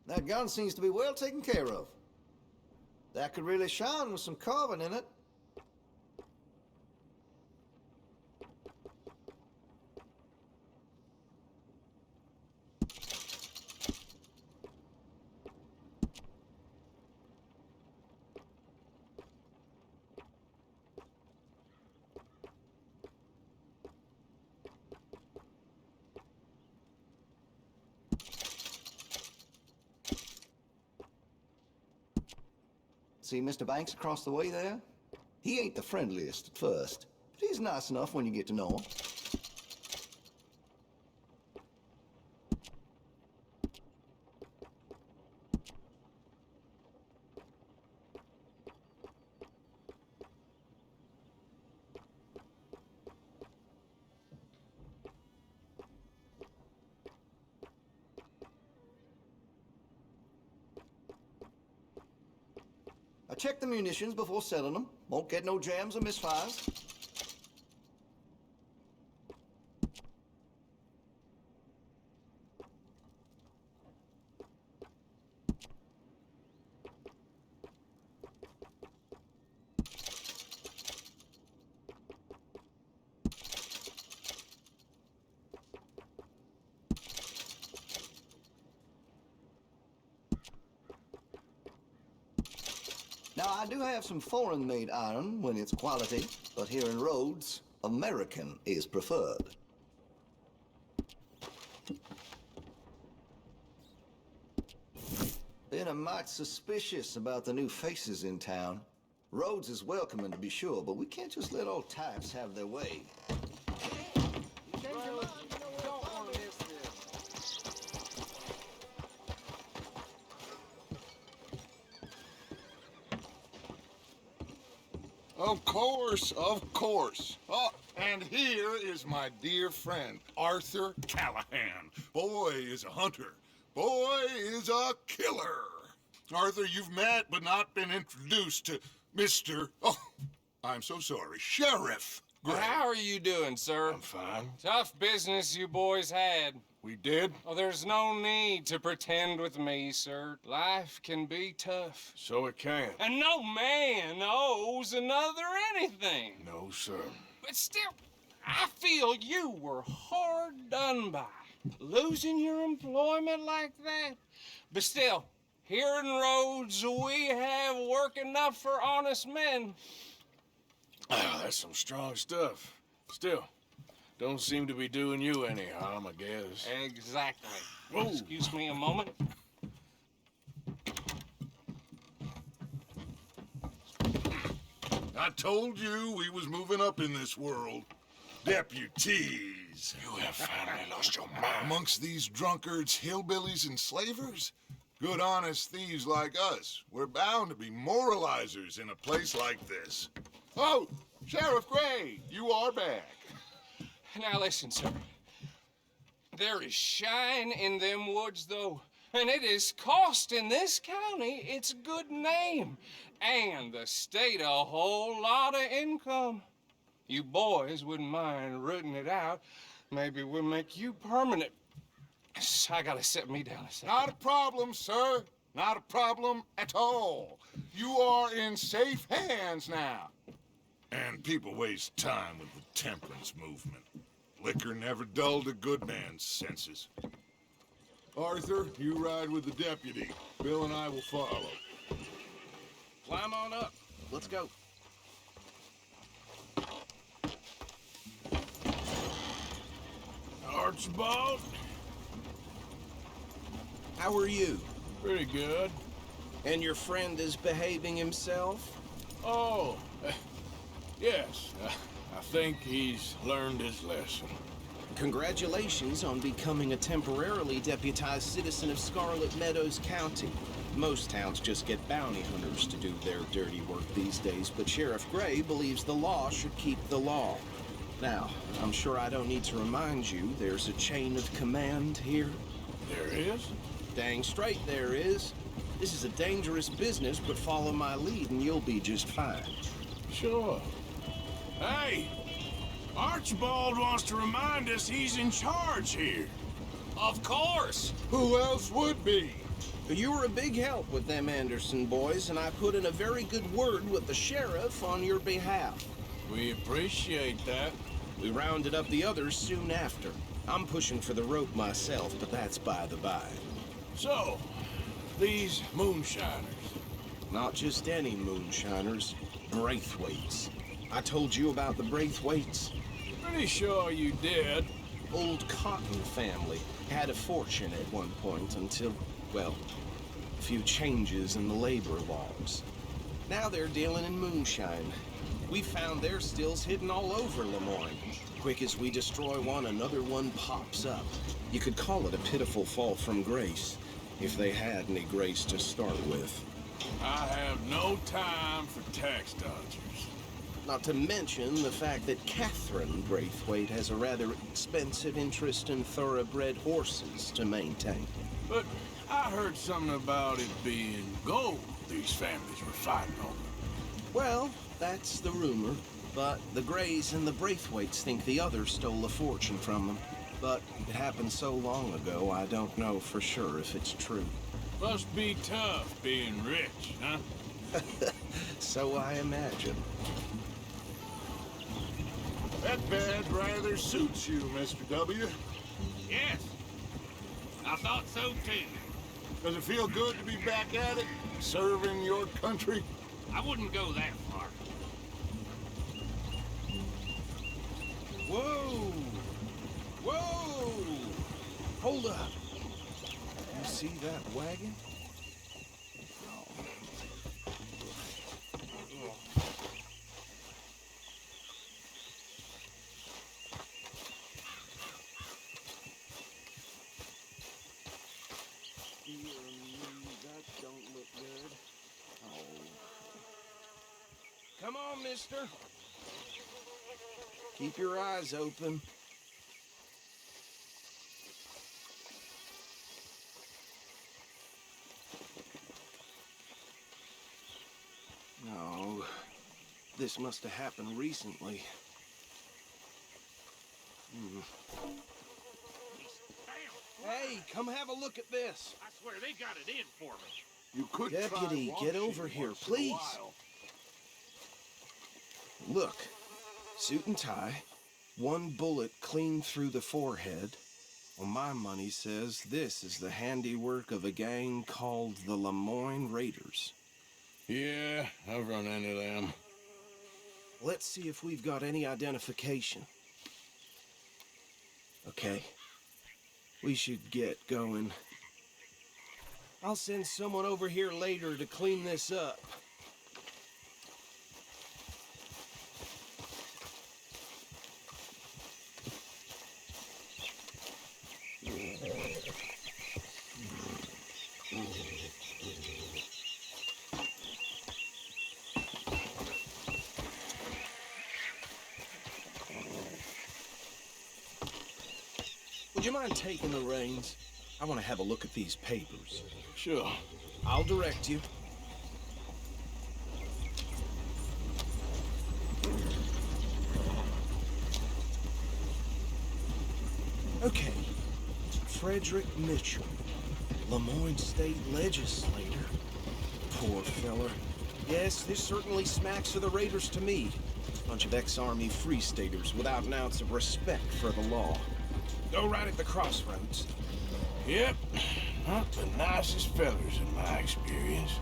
That gun seems to be well taken care of. That could really shine with some carving in it. See Mr. Banks across the way there? He ain't the friendliest at first, but he's nice enough when you get to know him. I checked the munitions before selling them. Won't get no jams or misfires. Now, I do have some foreign-made iron when it's quality, but here in Rhodes, American is preferred. Been a mite suspicious about the new faces in town. Rhodes is welcoming, to be sure, but we can't just let old types have their way. Of course, of course. Oh, and here is my dear friend, Arthur Callahan. Boy is a hunter. Boy is a killer. Arthur, you've met but not been introduced to Mr. Oh, I'm so sorry, Sheriff Gray. Well, how are you doing, sir? I'm fine. Tough business you boys had. We did? Oh, there's no need to pretend with me, sir. Life can be tough. So it can. And no man owes another anything. No, sir. But still, I feel you were hard done by. Losing your employment like that. But still, here in Rhodes, we have work enough for honest men. Oh, that's some strong stuff. Still, don't seem to be doing you any harm, I guess. Exactly. Whoa. Excuse me a moment. I told you we was moving up in this world. Deputies. You have finally lost your mind. Amongst these drunkards, hillbillies, and slavers? Good, honest thieves like us. We're bound to be moralizers in a place like this. Oh, Sheriff Gray, you are back. Now listen, sir. There is shine in them woods, though, and it is costing this county its good name and the state a whole lot of income. You boys wouldn't mind rooting it out. Maybe we'll make you permanent. I gotta sit me down a second. Not a problem, sir. Not a problem at all. You are in safe hands now. And people waste time with the temperance movement. Liquor never dulled a good man's senses. Arthur, you ride with the deputy. Bill and I will follow. Climb on up. Let's go. Archibald? How are you? Pretty good. And your friend is behaving himself? Oh, yes. I think he's learned his lesson. Congratulations on becoming a temporarily deputized citizen of Scarlet Meadows County. Most towns just get bounty hunters to do their dirty work these days, but Sheriff Gray believes the law should keep the law. Now, I'm sure I don't need to remind you there's a chain of command here. There is? Dang straight there is. This is a dangerous business, but follow my lead and you'll be just fine. Sure. Hey! Archibald wants to remind us he's in charge here. Of course. Who else would be? You were a big help with them Anderson boys, and I put in a very good word with the sheriff on your behalf. We appreciate that. We rounded up the others soon after. I'm pushing for the rope myself, but that's by the by. So, these moonshiners. Not just any moonshiners, Braithwaites. I told you about the Braithwaites. Pretty sure you did. Old Cotton family had a fortune at one point until, well, a few changes in the labor laws. Now they're dealing in moonshine. We found their stills hidden all over Lemoyne. Quick as we destroy one, another one pops up. You could call it a pitiful fall from grace, if they had any grace to start with. I have no time for tax dodgers. Not to mention the fact that Catherine Braithwaite has a rather expensive interest in thoroughbred horses to maintain. But I heard something about it being gold these families were fighting over. Well, that's the rumor. But the Greys and the Braithwaites think the others stole a fortune from them. But it happened so long ago, I don't know for sure if it's true. Must be tough being rich, huh? So I imagine. That badge rather suits you, Mr. W. Yes, I thought so too. Does it feel good to be back at it, serving your country? I wouldn't go that far. Whoa! Whoa! Hold up. You see that wagon? That don't look good. Oh. Come on, mister. Keep your eyes open. No, this must have happened recently. Hey, come have a look at this. I swear they got it in for me. You could Deputy, try get washing over here, once in a please. while. Look, suit and tie, one bullet clean through the forehead. Well, my money says this is the handiwork of a gang called the Lemoyne Raiders. Yeah, I've run into them. Let's see if we've got any identification. Okay. We should get going. I'll send someone over here later to clean this up. Would you mind taking the reins? I want to have a look at these papers. Sure. I'll direct you. Okay. Frederick Mitchell, Lemoyne State Legislator. Poor feller. Yes, this certainly smacks of the Raiders to me. Bunch of ex-Army Free Staters without an ounce of respect for the law. Go right at the crossroads. Yep. Not the nicest fellers in my experience.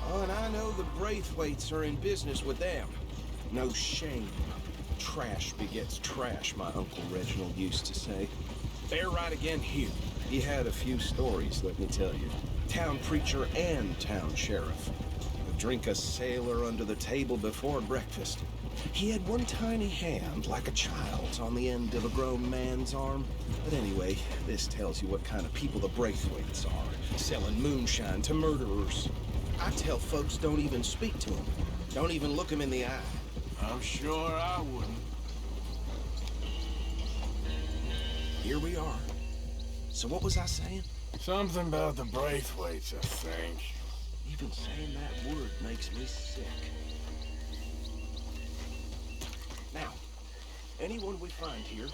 Oh, and I know the Braithwaites are in business with them. No shame. Trash begets trash, my Uncle Reginald used to say. They're right again here. He had a few stories, let me tell you. Town preacher and town sheriff. Would drink a sailor under the table before breakfast. He had one tiny hand, like a child's, on the end of a grown man's arm. But anyway, this tells you what kind of people the Braithwaites are, selling moonshine to murderers. I tell folks don't even speak to them. Don't even look them in the eye. I'm sure I wouldn't. Here we are. So what was I saying? Something about the Braithwaites, I think. Even saying that word makes me sick. Now, anyone we find here,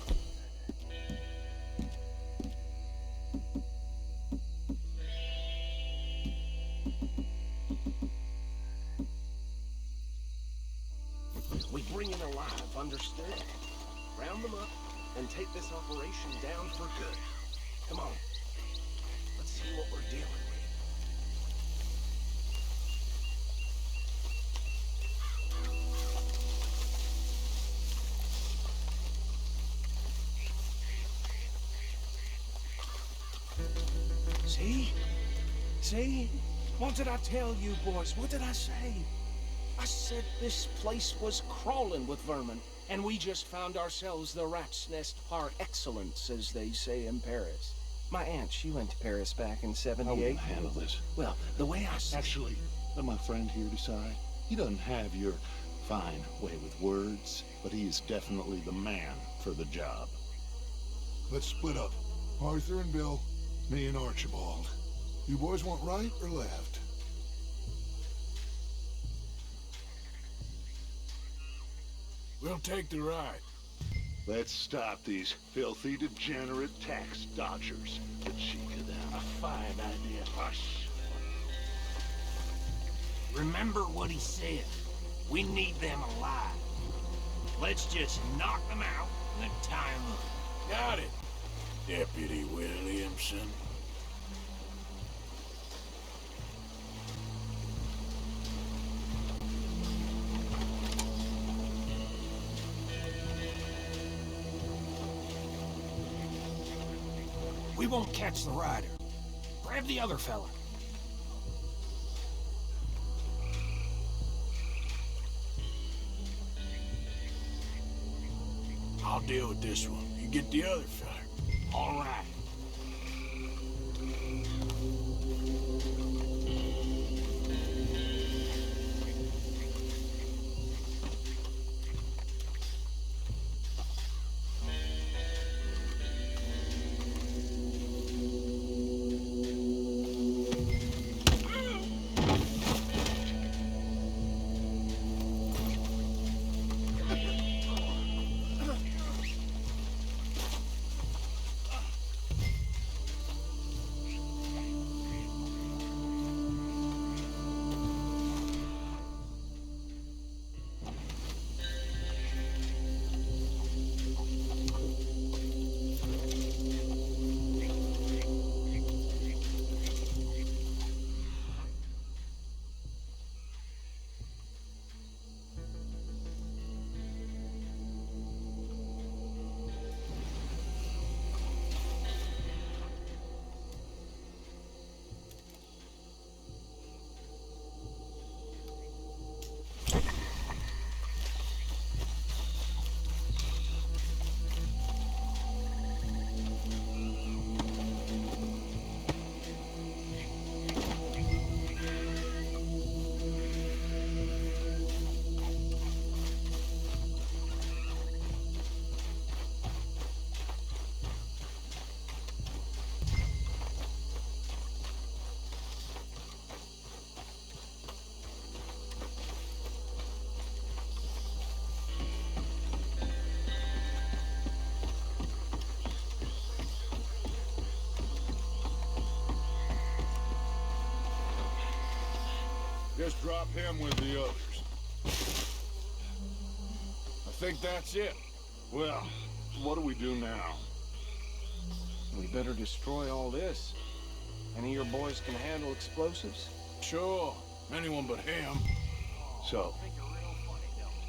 Understood? Round them up and take this operation down for good. Come on. Let's see what we're dealing with. See? See? What did I tell you, boys? What did I say? I said this place was crawling with vermin, and we just found ourselves the rat's nest par excellence, as they say in Paris. My aunt, she went to Paris back in How are we '78. gonna handle this? Well, the way I see Actually, let my friend here decide. He doesn't have your fine way with words, but he is definitely the man for the job. Let's split up. Arthur and Bill, me and Archibald. You boys want right or left? We'll take the ride. Let's stop these filthy, degenerate tax dodgers. The cheek of them. A fine idea. Hush. Remember what he said. We need them alive. Let's just knock them out and then tie them up. Got it, Deputy Williamson. We won't catch the rider. Grab the other fella. I'll deal with this one. You get the other fella. All right. Just drop him with the others. I think that's it. Well, what do we do now? we better destroy all this. Any of your boys can handle explosives? Sure. Anyone but him. So,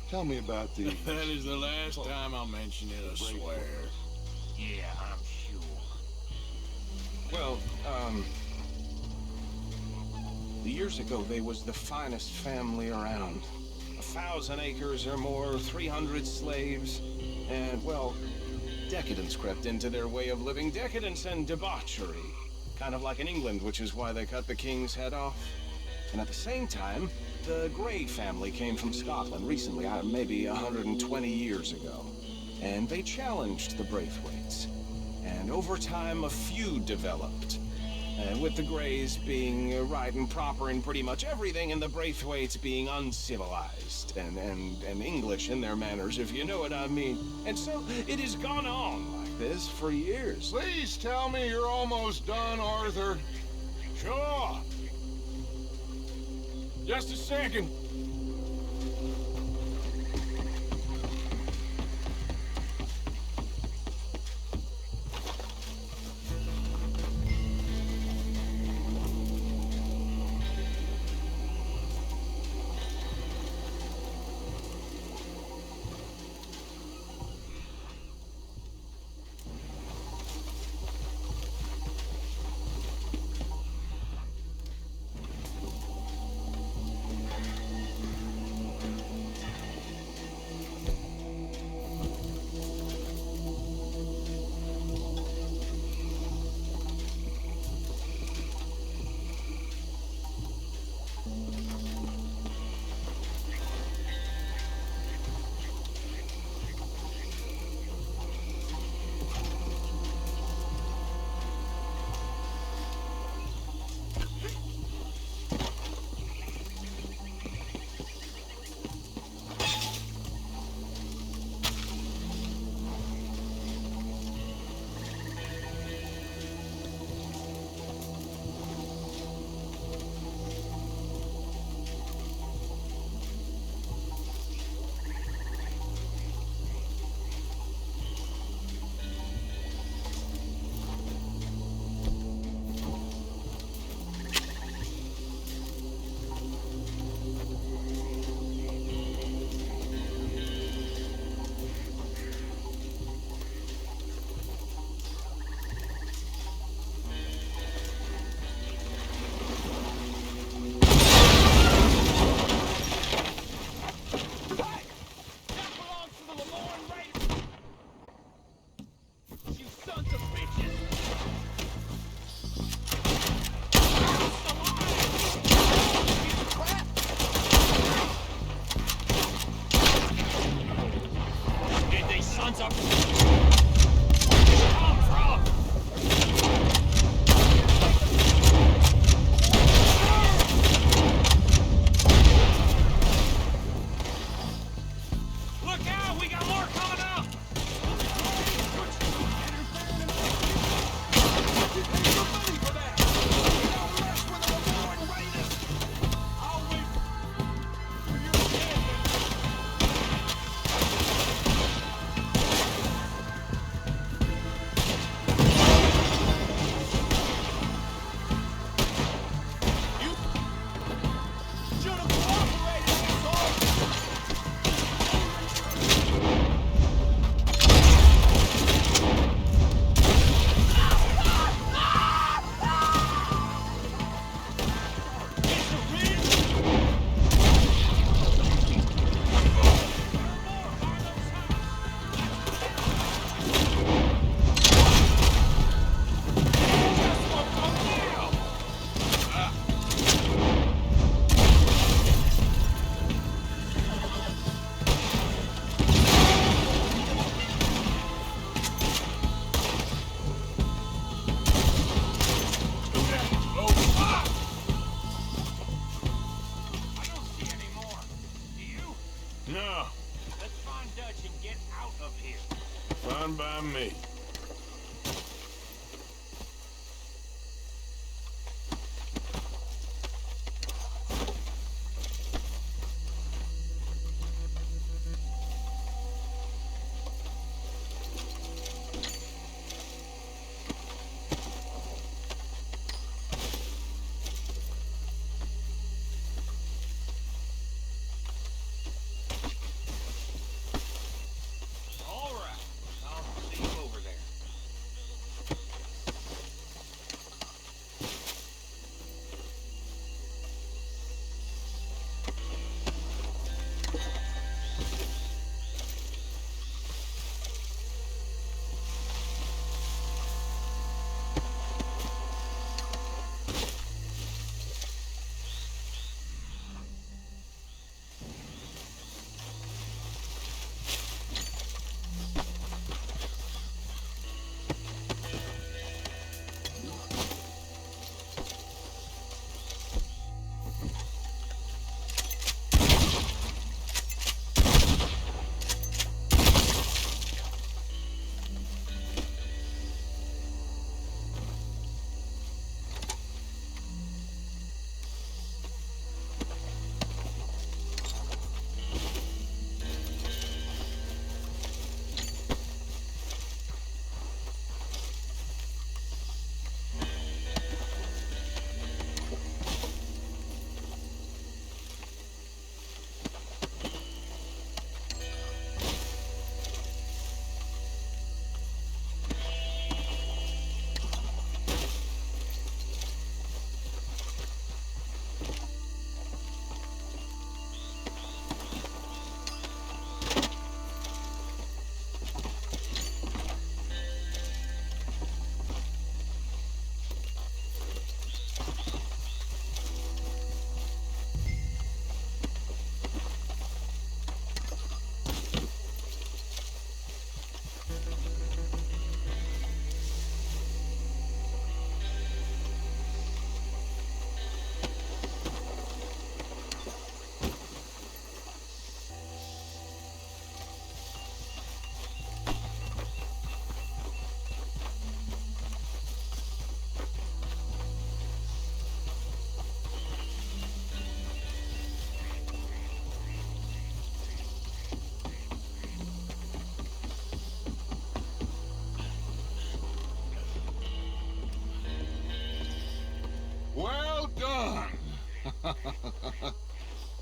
tell me about the... That is the last time I'll mention it, I swear. Yeah, I'm sure. Well, years ago, they was the finest family around. 1,000 acres or more, 300 slaves, and, well, decadence crept into their way of living. Decadence and debauchery. Kind of like in England, which is why they cut the king's head off. And at the same time, the Grey family came from Scotland recently, maybe 120 years ago. And they challenged the Braithwaites. And over time, a feud developed. With the Greys being right and proper in pretty much everything, and the Braithwaites being uncivilized and English in their manners, if you know what I mean. And so it has gone on like this for years. Please tell me you're almost done, Arthur. Sure. Just a second.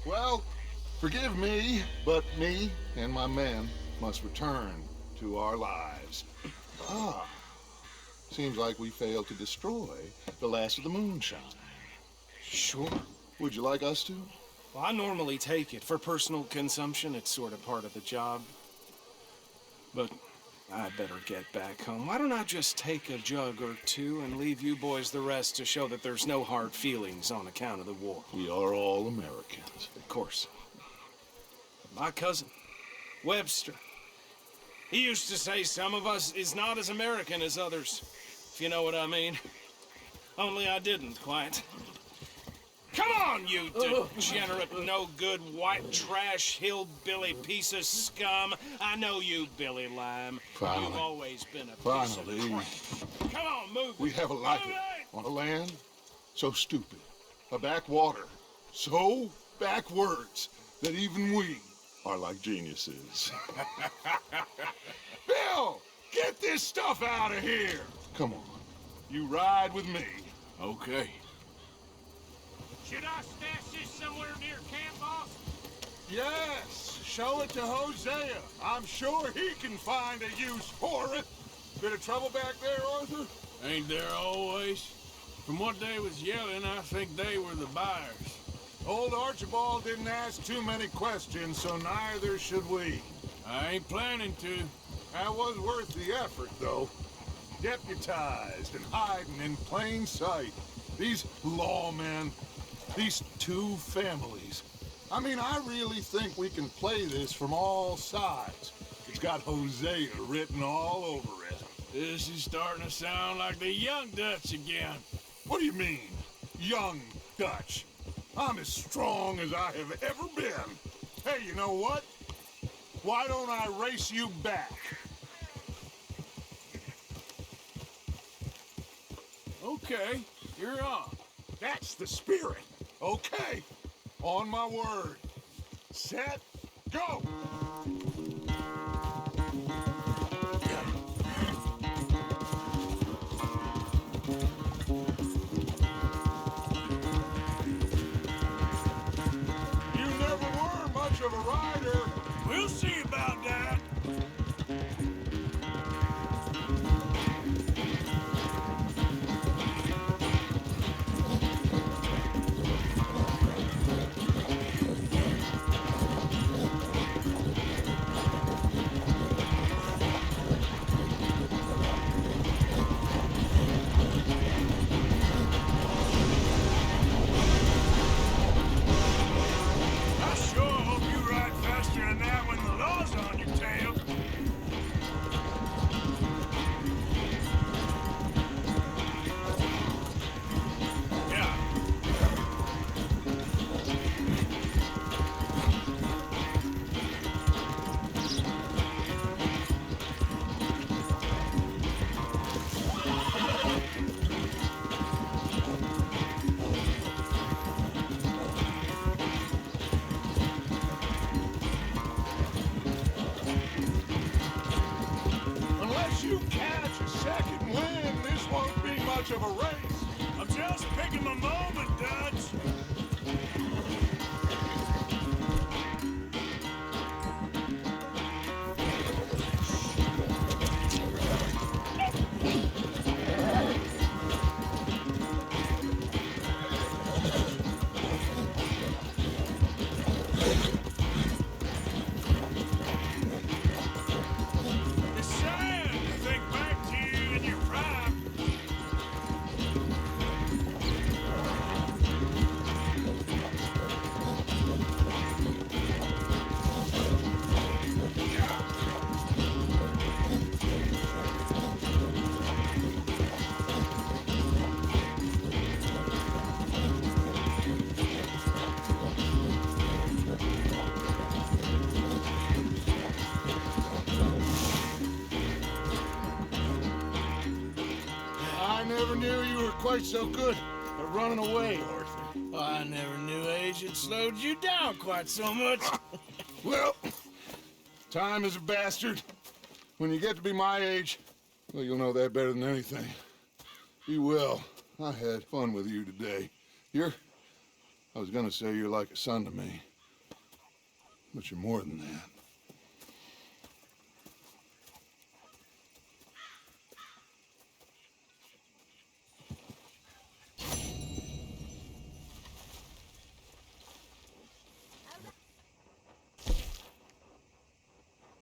Well, forgive me, but me and my men must return to our lives. Ah, seems like we failed to destroy the last of the moonshine. Sure. Would you like us to? Well, I normally take it. For personal consumption, it's sort of part of the job. But I better get back home. Why don't I just take a jug or two and leave you boys the rest to show that there's no hard feelings on account of the war? We are all Americans. Of course. But my cousin, Webster, he used to say some of us is not as American as others, if you know what I mean. Only I didn't quite. Come on, you degenerate, no-good, white trash, hillbilly piece of scum. I know you, Billy Lime. Finally. You've always been a piece of crap. Come on, move it. We have a life Move it. on a land so stupid, a backwater so backwards that even we are like geniuses. Bill, get this stuff out of here. Come on, you ride with me. Okay. Should I stash this somewhere near camp, boss? Yes, show it to Hosea. I'm sure he can find a use for it. Bit of trouble back there, Arthur? Ain't there always? From what they was yelling, I think they were the buyers. Old Archibald didn't ask too many questions, so neither should we. I ain't planning to. That was worth the effort, though. Deputized and hiding in plain sight. These lawmen, these two families. I mean, I really think we can play this from all sides. It's got Hosea written all over it. This is starting to sound like the Young Dutch again. What do you mean, young Dutch? I'm as strong as I have ever been. Hey, you know what? Why don't I race you back? Okay, you're on. That's the spirit. Okay, on my word. Set, go! You never were much of a rider. We'll see about that. I sure hope you ride faster than that when the law's on your tail. Yeah. Unless you catch a second wind, this won't be much of a race. I'm just picking my moment, Dutch. It's sad to think back to you in your prime. I never knew you were quite so good at running away, Arthur. I never knew age had slowed you down quite so much. Well, time is a bastard. When you get to be my age, well, you'll know that better than anything. Be well. I had fun with you today. I was gonna say you're like a son to me. But you're more than that.